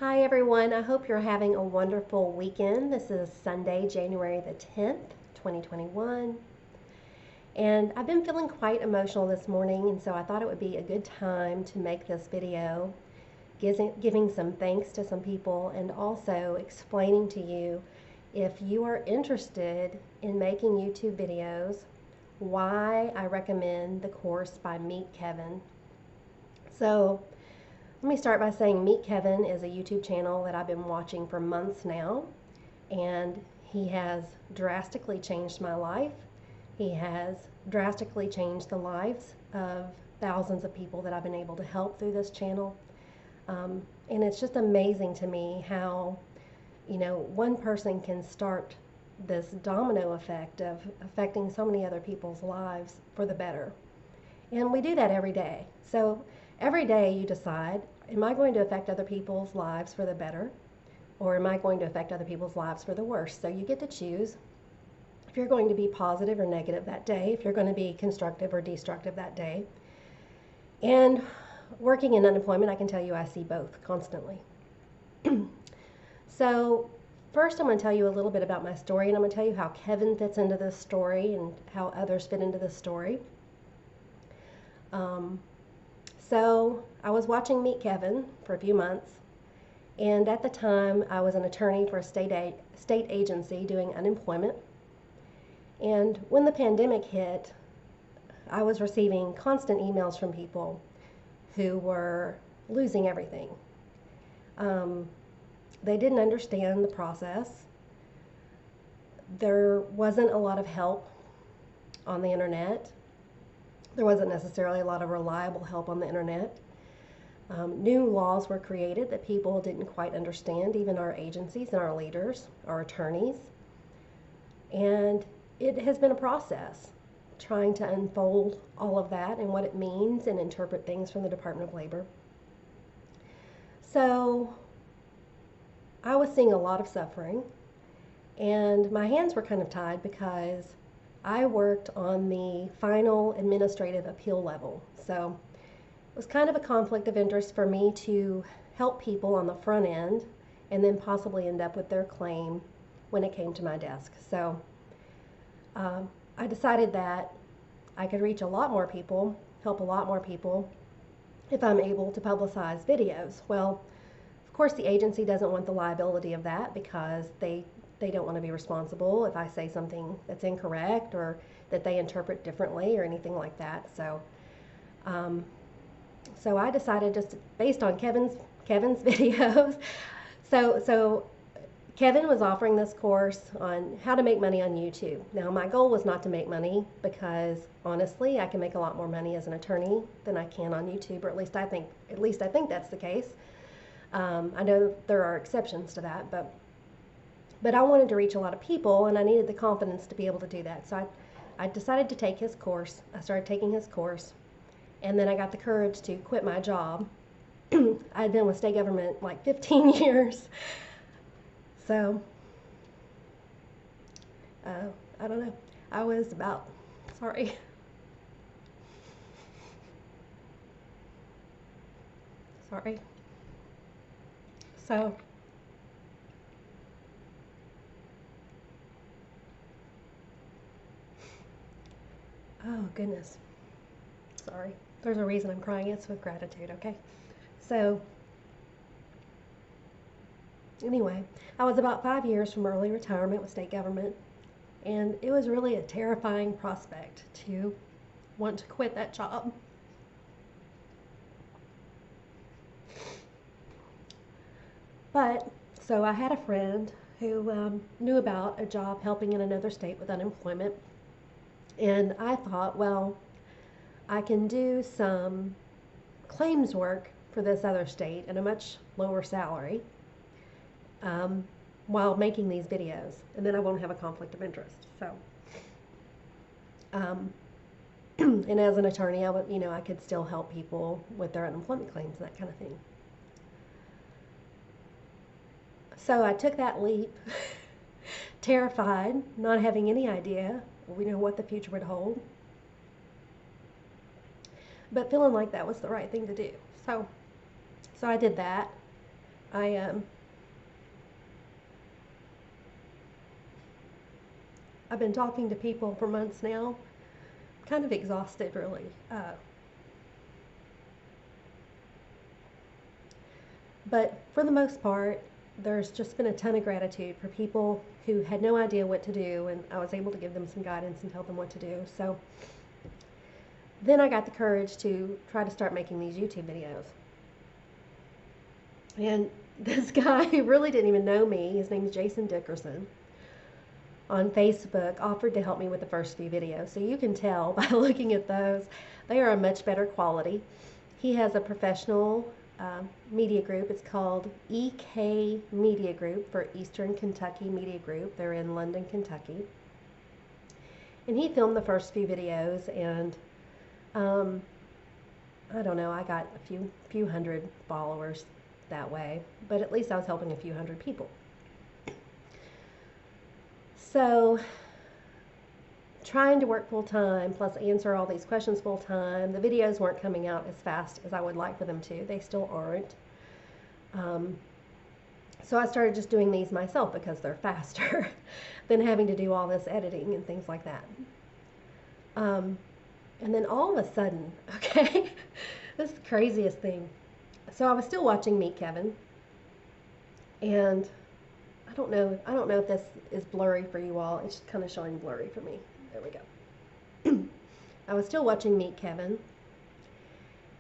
Hi everyone, I hope you're having a wonderful weekend. This is Sunday, January the 10th, 2021. And I've been feeling quite emotional this morning, and so I thought it would be a good time to make this video, giving some thanks to some people and also explaining to you, if you are interested in making YouTube videos, why I recommend the course by MeetKevin. So let me start by saying MeetKevin is a YouTube channel that I've been watching for months now, and he has drastically changed my life. He has drastically changed the lives of thousands of people that I've been able to help through this channel. And it's just amazing to me how, one person can start this domino effect of affecting so many other people's lives for the better. And we do that every day. So every day you decide, am I going to affect other people's lives for the better, or am I going to affect other people's lives for the worse? So you get to choose if you're going to be positive or negative that day, if you're going to be constructive or destructive that day. And working in unemployment, I can tell you I see both constantly. So first I'm going to tell you a little bit about my story, and I'm going to tell you how Kevin fits into this story and how others fit into this story. So I was watching MeetKevin for a few months, and at the time I was an attorney for a state agency doing unemployment. And when the pandemic hit, I was receiving constant emails from people who were losing everything. They didn't understand the process. There wasn't a lot of help on the internet. There wasn't necessarily a lot of reliable help on the internet. New laws were created that people didn't quite understand, even our agencies and our leaders, our attorneys. And it has been a process trying to unfold all of that and what it means and interpret things from the Department of Labor. So I was seeing a lot of suffering, and my hands were kind of tied because I worked on the final administrative appeal level. So it was kind of a conflict of interest for me to help people on the front end and then possibly end up with their claim when it came to my desk. So I decided that I could reach a lot more people, help a lot more people, if I'm able to publicize videos. Well, of course the agency doesn't want the liability of that because they don't want to be responsible if I say something that's incorrect or that they interpret differently or anything like that. So so I decided, just based on Kevin's videos. So Kevin was offering this course on how to make money on YouTube. Now my goal was not to make money, because honestly I can make a lot more money as an attorney than I can on YouTube, or at least I think that's the case. I know there are exceptions to that, but I wanted to reach a lot of people, and I needed the confidence to be able to do that. So I decided to take his course. I started taking his course, and then I got the courage to quit my job. I'd been with state government like 15 years. So, I don't know. I was about, sorry. Sorry. So, oh goodness. Sorry. There's a reason I'm crying. It's with gratitude, okay? So, anyway, I was about 5 years from early retirement with state government, and it was really a terrifying prospect to want to quit that job. But, so I had a friend who knew about a job helping in another state with unemployment, and I thought, well, I can do some claims work for this other state at a much lower salary while making these videos, and then I won't have a conflict of interest. So, and as an attorney, I could still help people with their unemployment claims, that kind of thing. So I took that leap, terrified, not having any idea, what the future would hold, but feeling like that was the right thing to do. So I did that. I've been talking to people for months now, kind of exhausted really. But for the most part, there's just been a ton of gratitude for people who had no idea what to do, and I was able to give them some guidance and tell them what to do. So then I got the courage to try to start making these YouTube videos. And this guy who really didn't even know me, his name is Jason Dickerson, on Facebook offered to help me with the first few videos. So you can tell by looking at those, they are a much better quality. He has a professional media group. It's called EK Media Group, for Eastern Kentucky Media Group. They're in London, Kentucky. And he filmed the first few videos, and I don't know, I got a few hundred followers that way, but at least I was helping a few hundred people. So trying to work full time plus answer all these questions full time, the videos weren't coming out as fast as I would like for them to. They still aren't. So I started just doing these myself because they're faster than having to do all this editing and things like that. And then all of a sudden, okay, this is the craziest thing. So I was still watching MeetKevin, and I don't know if this is blurry for you all. It's just kind of showing blurry for me. There we go. I was still watching MeetKevin,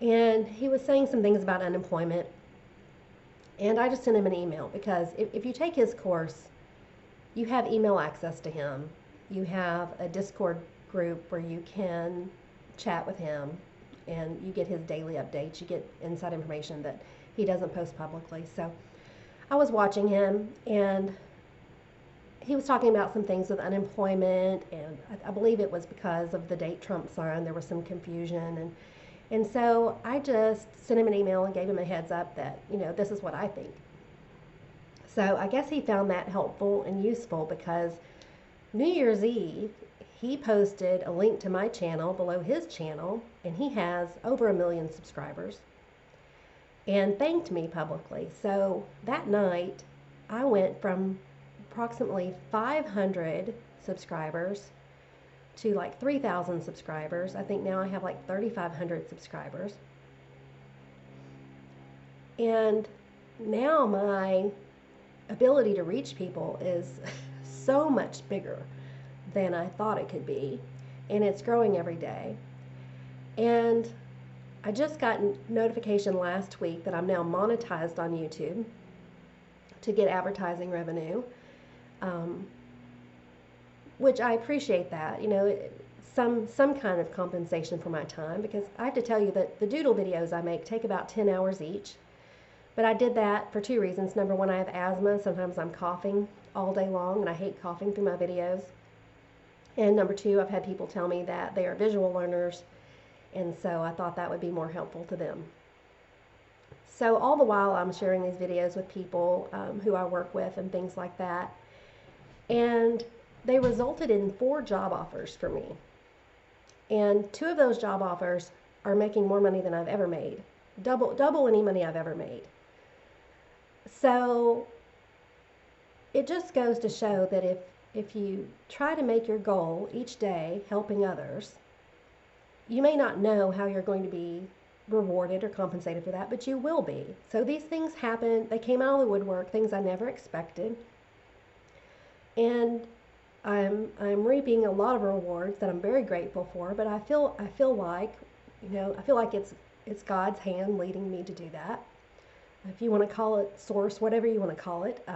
and he was saying some things about unemployment, and I just sent him an email because if you take his course, you have email access to him. You have a Discord group where you can chat with him, and you get his daily updates. You get inside information that he doesn't post publicly. So I was watching him, and he was talking about some things with unemployment, and I believe it was because of the date Trump signed. There was some confusion, and so I just sent him an email and gave him a heads up that, you know, this is what I think. So I guess he found that helpful and useful, because New Year's Eve, he posted a link to my channel below his channel, and he has over 1 million subscribers, and thanked me publicly. So that night, I went from approximately 500 subscribers to like 3,000 subscribers. I think now I have like 3,500 subscribers. And now my ability to reach people is so much bigger than I thought it could be, and it's growing every day. And I just got notification last week that I'm now monetized on YouTube to get advertising revenue, which I appreciate that, you know, some kind of compensation for my time, because I have to tell you that the doodle videos I make take about 10 hours each. But I did that for two reasons. Number one, I have asthma. Sometimes I'm coughing all day long, and I hate coughing through my videos. And number two, I've had people tell me that they are visual learners, and so I thought that would be more helpful to them. So all the while I'm sharing these videos with people who I work with and things like that. And they resulted in 4 job offers for me. And 2 of those job offers are making more money than I've ever made. Double any money I've ever made. So it just goes to show that if you try to make your goal each day helping others, you may not know how you're going to be rewarded or compensated for that, but you will be. So these things happen. They came out of the woodwork, things I never expected. And I'm reaping a lot of rewards that I'm very grateful for, but I feel like, you know, I feel like it's God's hand leading me to do that. If you want to call it source, whatever you want to call it.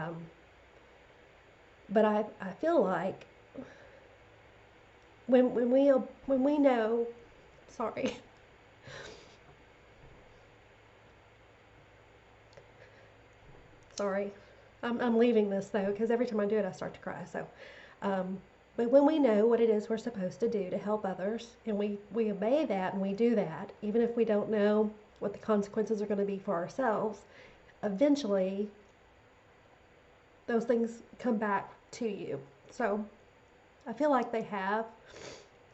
But I feel like when we know, sorry. Sorry. I'm leaving this though, because every time I do it I start to cry. So but when we know what it is we're supposed to do to help others, and we obey that and we do that, even if we don't know what the consequences are going to be for ourselves, eventually those things come back to you. So I feel like they have.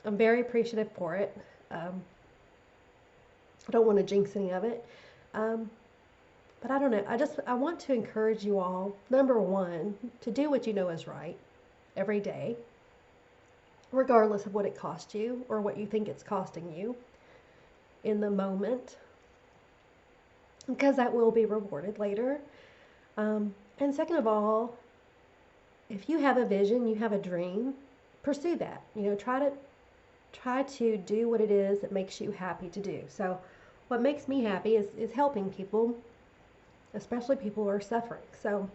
I'm very appreciative for it. I don't want to jinx any of it. But I don't know. I want to encourage you all, number one, to do what you know is right every day, regardless of what it cost you or what you think it's costing you in the moment, because that will be rewarded later. And second of all, if you have a vision, you have a dream, pursue that. Try to do what it is that makes you happy to do. So what makes me happy is helping people, especially people who are suffering. So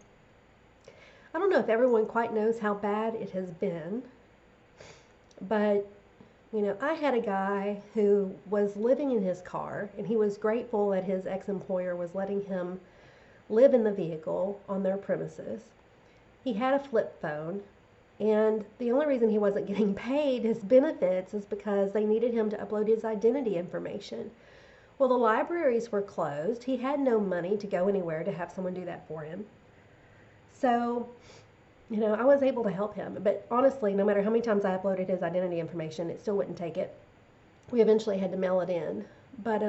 I don't know if everyone quite knows how bad it has been, but I had a guy who was living in his car, and he was grateful that his ex-employer was letting him live in the vehicle on their premises. He had a flip phone, and the only reason he wasn't getting paid his benefits is because they needed him to upload his identity information. Well, the libraries were closed. He had no money to go anywhere to have someone do that for him. So, I was able to help him. But honestly, no matter how many times I uploaded his identity information, it still wouldn't take it. We eventually had to mail it in. But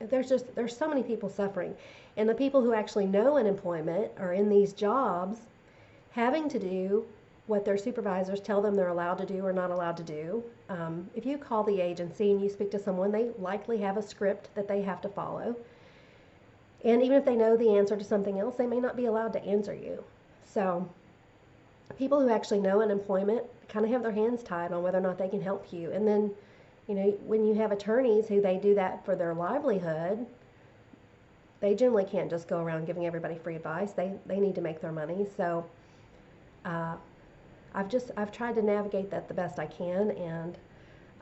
there's so many people suffering. And the people who actually know unemployment are in these jobs having to do what their supervisors tell them they're allowed to do or not allowed to do. If you call the agency and you speak to someone, they likely have a script that they have to follow. And even if they know the answer to something else, they may not be allowed to answer you. So people who actually know unemployment kind of have their hands tied on whether or not they can help you. And then, when you have attorneys who they do that for their livelihood, they generally can't just go around giving everybody free advice. They need to make their money. So I've tried to navigate that the best I can, and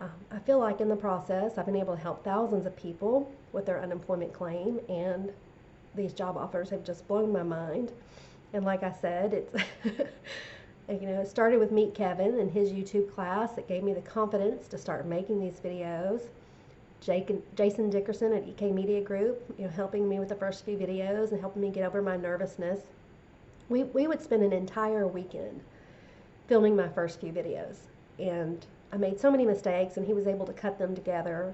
I feel like in the process I've been able to help thousands of people with their unemployment claim, and these job offers have just blown my mind. And like I said, it's it started with MeetKevin and his YouTube class. It gave me the confidence to start making these videos. Jason Dickerson at EK Media Group, helping me with the first few videos and helping me get over my nervousness. We would spend an entire weekend filming my first few videos, and I made so many mistakes, and he was able to cut them together.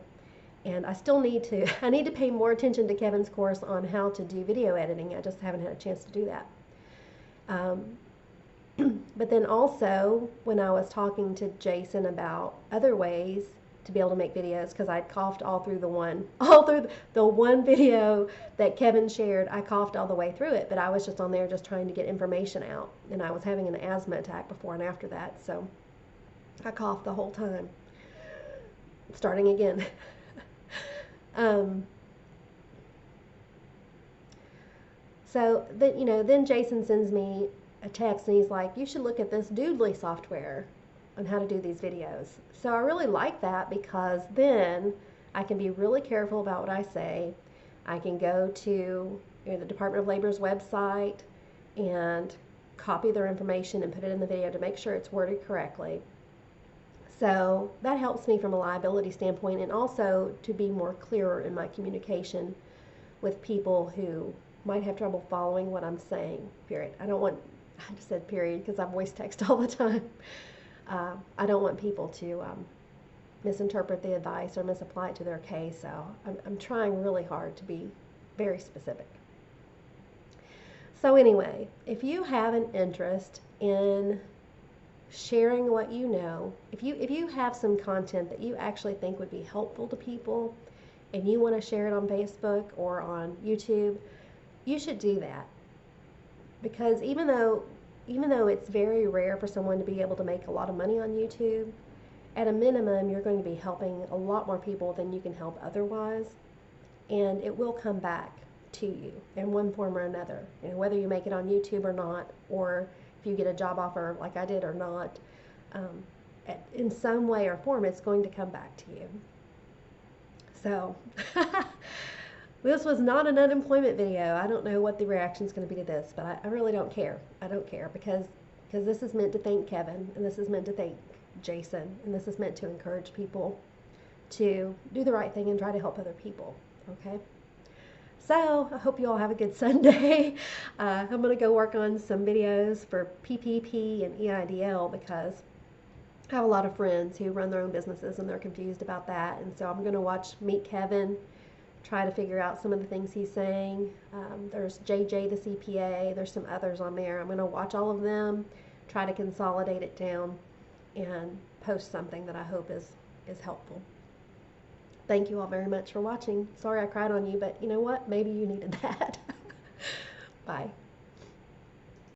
And I still need to pay more attention to Kevin's course on how to do video editing. I just haven't had a chance to do that. But then also, when I was talking to Jason about other ways to be able to make videos, because I'd coughed all through the one video that Kevin shared, I coughed all the way through it, but I was just on there just trying to get information out, and I was having an asthma attack before and after that, so I coughed the whole time. Starting again. So then Jason sends me a text, and he's like, you should look at this Doodly software on how to do these videos. So I really like that, because then I can be really careful about what I say. I can go to the Department of Labor's website and copy their information and put it in the video to make sure it's worded correctly. So that helps me from a liability standpoint, and also to be more clearer in my communication with people who might have trouble following what I'm saying, period. I just said period because I voice text all the time. I don't want people to misinterpret the advice or misapply it to their case, so I'm trying really hard to be very specific. So anyway, if you have an interest in sharing what you know, if you have some content that you actually think would be helpful to people and you want to share it on Facebook or on YouTube, you should do that. Because even though it's very rare for someone to be able to make a lot of money on YouTube, at a minimum, you're going to be helping a lot more people than you can help otherwise, and it will come back to you in one form or another. Whether you make it on YouTube or not, or if you get a job offer like I did or not, in some way or form, it's going to come back to you. So, this was not an unemployment video. I don't know what the reaction is going to be to this, but I really don't care. I don't care, because this is meant to thank Kevin, and this is meant to thank Jason, and this is meant to encourage people to do the right thing and try to help other people, okay? So, I hope you all have a good Sunday. I'm going to go work on some videos for PPP and EIDL, because I have a lot of friends who run their own businesses and they're confused about that, and so I'm going to watch MeetKevin try to figure out some of the things he's saying. There's JJ the CPA, there's some others on there. I'm going to watch all of them, try to consolidate it down, and post something that I hope is helpful. Thank you all very much for watching. Sorry I cried on you, but you know what? Maybe you needed that. Bye.